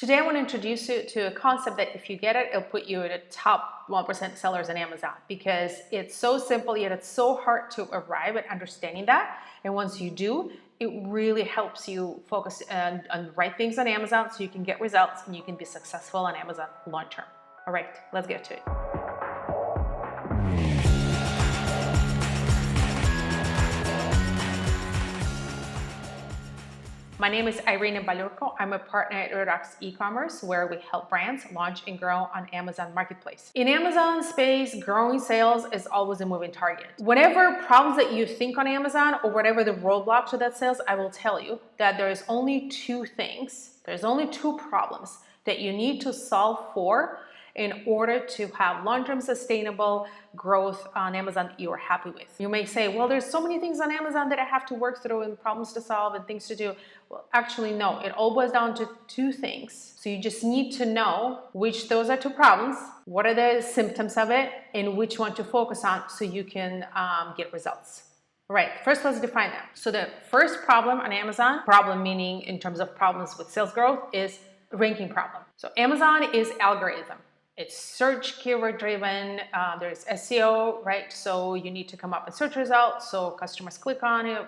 Today I want to introduce you to a concept that if you get it, it'll put you at the top 1% sellers on Amazon, because it's so simple yet it's so hard to arrive at understanding that. And once you do, it really helps you focus on the right things on Amazon so you can get results and you can be successful on Amazon long term. All right, let's get to it. My name is Irina Balurko. I'm a partner at Red Rocks Ecommerce, where we help brands launch and grow on Amazon Marketplace. In Amazon space, growing sales is always a moving target. Whatever problems that you think on Amazon or whatever the roadblock to that sales, I will tell you that there's only two problems that you need to solve for in order to have long-term sustainable growth on Amazon that you are happy with. You may say, well, there's so many things on Amazon that I have to work through and problems to solve and things to do. Well, actually, no, it all boils down to two things. So you just need to know which those are two problems, what are the symptoms of it, and which one to focus on so you can get results. All right, first let's define them. So the first problem on Amazon, problem meaning in terms of problems with sales growth, is ranking problem. So Amazon is algorithm. It's search keyword driven. There's SEO, right? So you need to come up with search results so customers click on your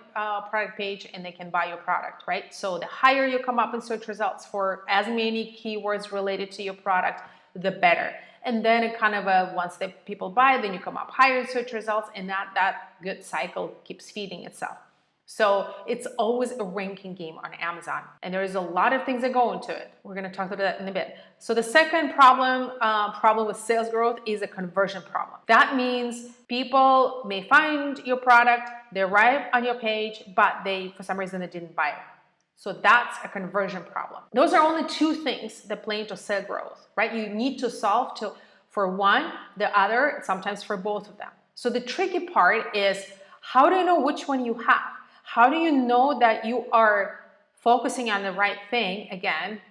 product page and they can buy your product, right? So the higher you come up in search results for as many keywords related to your product, the better. And then it kind of once the people buy, then you come up higher in search results, and that good cycle keeps feeding itself. So it's always a ranking game on Amazon, and there is a lot of things that go into it. We're going to talk about that in a bit. So the second problem with sales growth is a conversion problem. That means people may find your product, they arrive on your page, but for some reason they didn't buy it. So that's a conversion problem. Those are only two things that play into sales growth, right? You need to solve for one, the other, sometimes for both of them. So the tricky part is, how do you know which one you have? How do you know that you are focusing on the right thing, again,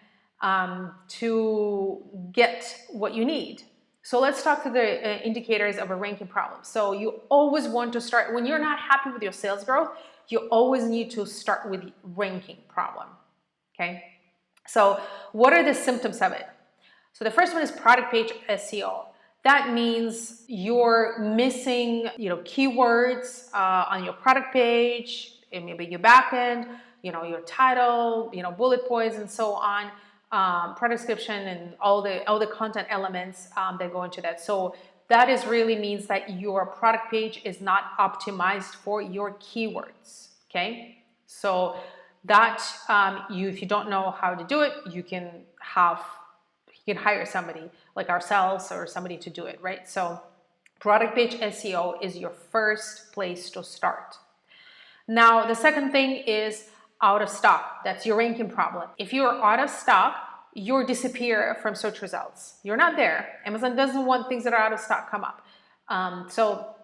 to get what you need? So let's talk to the indicators of a ranking problem. So you always want to start, when you're not happy with your sales growth, you always need to start with the ranking problem, okay? So what are the symptoms of it? So the first one is product page SEO. That means you're missing, keywords on your product page, and maybe your backend, your title, bullet points, and so on, product description, and all the content elements that go into that. So that really means that your product page is not optimized for your keywords. Okay, so that if you don't know how to do it, you can hire somebody like ourselves or somebody to do it, right? So product page SEO is your first place to start. Now, the second thing is out of stock. That's your ranking problem. If you're out of stock, you disappear from search results. You're not there. Amazon doesn't want things that are out of stock come up. So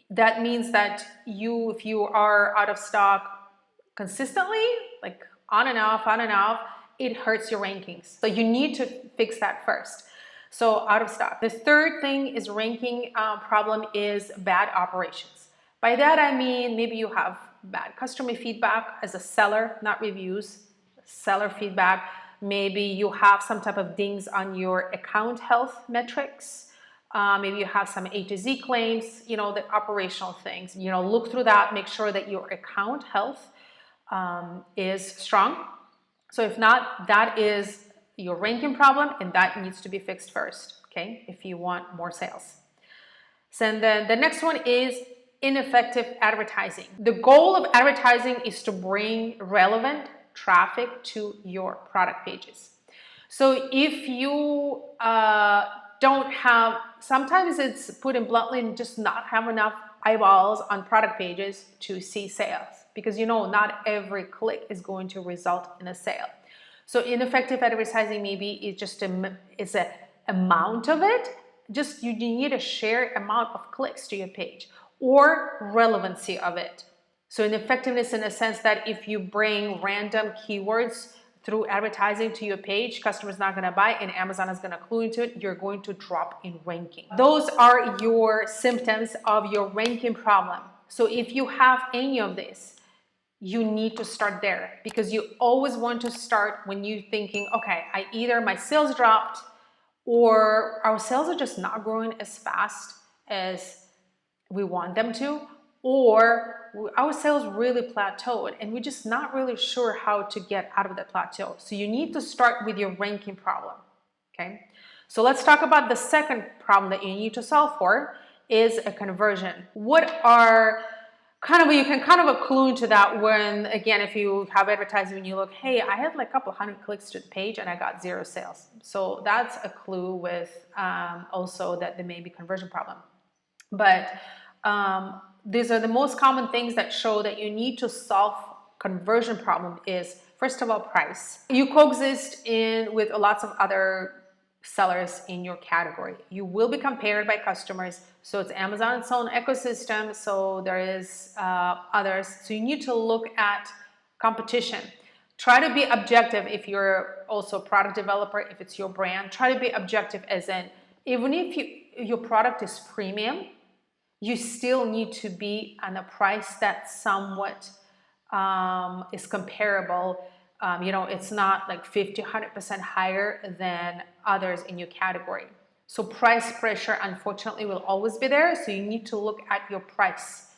that means that if you are out of stock consistently, like on and off, it hurts your rankings. So you need to fix that first. So out of stock. The third thing is ranking problem is bad operations. By that I mean maybe you have bad customer feedback as a seller, not reviews, seller feedback. Maybe you have some type of dings on your account health metrics. Maybe you have some A to Z claims, the operational things. Look through that, make sure that your account health is strong. So if not, that is your ranking problem, and that needs to be fixed first, okay, if you want more sales. So then the next one is ineffective advertising. The goal of advertising is to bring relevant traffic to your product pages. So if you don't have, sometimes it's put in bluntly, just not have enough eyeballs on product pages to see sales, because not every click is going to result in a sale. So ineffective advertising maybe is just it's an amount of it. Just you need a shared amount of clicks to your page, or relevancy of it. So ineffectiveness in the sense that if you bring random keywords through advertising to your page, customer's not going to buy, and Amazon is going to clue into it, you're going to drop in ranking. Those are your symptoms of your ranking problem. So if you have any of this, you need to start there, because you always want to start when you're thinking, okay, either my sales dropped or our sales are just not growing as fast as we want them to, or our sales really plateaued and we're just not really sure how to get out of that plateau. So you need to start with your ranking problem, okay? So let's talk about the second problem that you need to solve for is a conversion. What are you can kind of a clue into that when, again, if you have advertising and you look, hey, I had like a couple hundred clicks to the page and I got 0 sales. So that's a clue with also that there may be conversion problem. But these are the most common things that show that you need to solve conversion problem is, first of all, price. You coexist with lots of other sellers in your category. You will be compared by customers. So it's Amazon's own ecosystem. So there is others. So you need to look at competition. Try to be objective if you're also a product developer, if it's your brand. Try to be objective as in, even if your product is premium, you still need to be on a price that somewhat is comparable. It's not like 50, 100% higher than others in your category. So price pressure, unfortunately, will always be there. So you need to look at your price.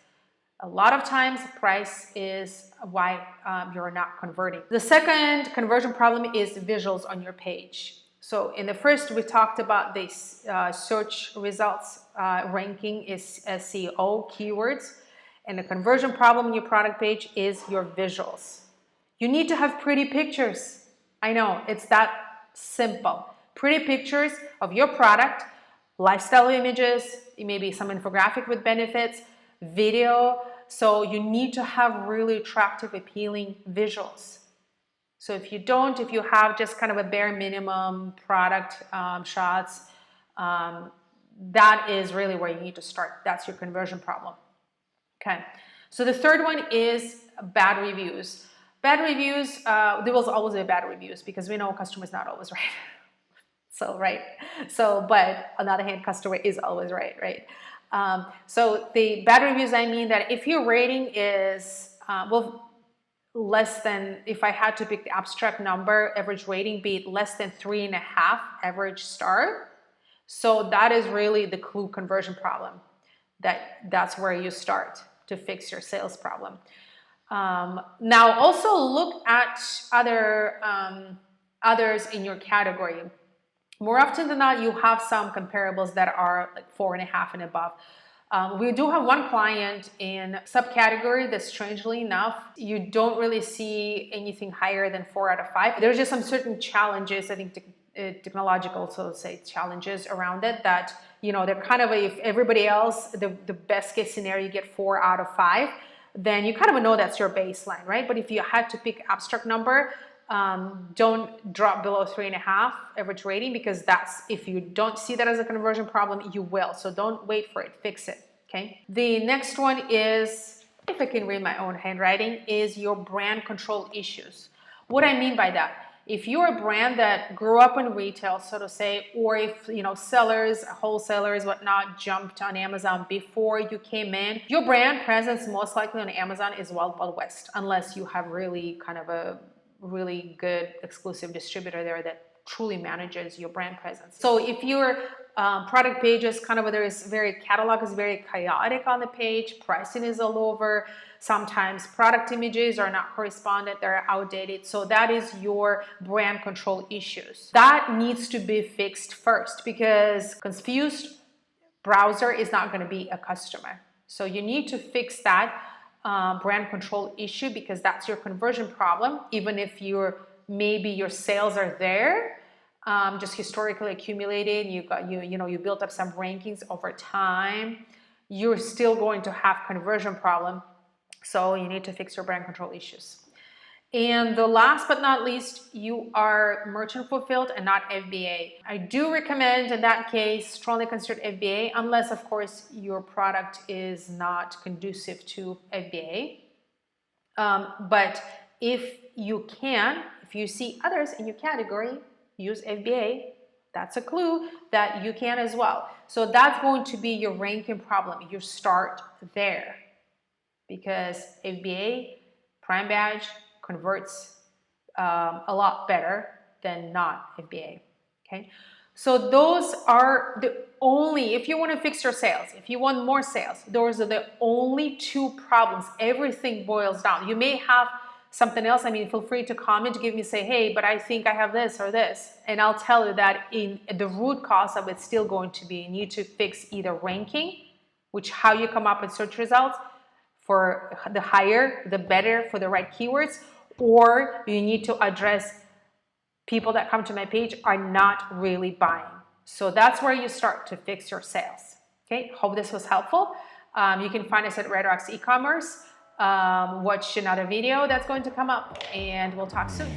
A lot of times, price is why you're not converting. The second conversion problem is visuals on your page. So in the first, we talked about this search results ranking is SEO keywords. And the conversion problem in your product page is your visuals. You need to have pretty pictures. I know, it's that simple. Pretty pictures of your product, lifestyle images, maybe some infographic with benefits, video. So you need to have really attractive, appealing visuals. So if you have just kind of a bare minimum product shots, that is really where you need to start. That's your conversion problem. Okay. So the third one is bad reviews. Bad reviews, there will always be bad reviews because we know customer is not always right. But on the other hand, customer is always right? So the bad reviews, I mean that if your rating is, less than, if I had to pick the abstract number, average rating be less than 3.5 average star. So that is really the clue conversion problem. That's where you start to fix your sales problem. Now also look at others in your category. More often than not, you have some comparables that are like 4.5 and above. We do have one client in subcategory that, strangely enough, you don't really see anything higher than 4 out of 5. There's just some certain challenges, I think technological, so say challenges around it that, they're kind of, if everybody else, the best case scenario, you get 4 out of 5, then you kind of know that's your baseline, right? But if you had to pick abstract number, don't drop below 3.5 average rating, because that's, if you don't see that as a conversion problem, you will. So don't wait for it, fix it, okay? The next one is, if I can read my own handwriting, is your brand control issues. What I mean by that, if you're a brand that grew up in retail, so to say, or if, sellers, wholesalers, whatnot, jumped on Amazon before you came in, your brand presence most likely on Amazon is Wild Wild West, unless you have really kind of a really good exclusive distributor there that truly manages your brand presence. So if your product page is kind of, catalog is very chaotic on the page, pricing is all over, sometimes product images are not correspondent, they're outdated. So that is your brand control issues. That needs to be fixed first, because confused browser is not going to be a customer. So you need to fix that brand control issue, because that's your conversion problem. Even if maybe your sales are there, just historically accumulated, you built up some rankings over time, you're still going to have conversion problem. So you need to fix your brand control issues. And the last but not least, you are merchant fulfilled and not FBA. I do recommend in that case strongly consider FBA, unless of course your product is not conducive to FBA. But if you see others in your category use FBA, that's a clue that you can as well. So that's going to be your ranking problem. You start there, because FBA Prime badge converts a lot better than not FBA. Okay, so those are the only, if you want to fix your sales, if you want more sales, those are the only two problems. Everything boils down. You may have something else. I mean, feel free to comment, give me, say, hey, but I think I have this or this, and I'll tell you that in the root cause of it's still going to be you need to fix either ranking, which how you come up with search results for the higher, the better for the right keywords, or you need to address people that come to my page are not really buying. So that's where you start to fix your sales. Okay, hope this was helpful. You can find us at Red Rocks Ecommerce. Watch another video that's going to come up, and we'll talk soon.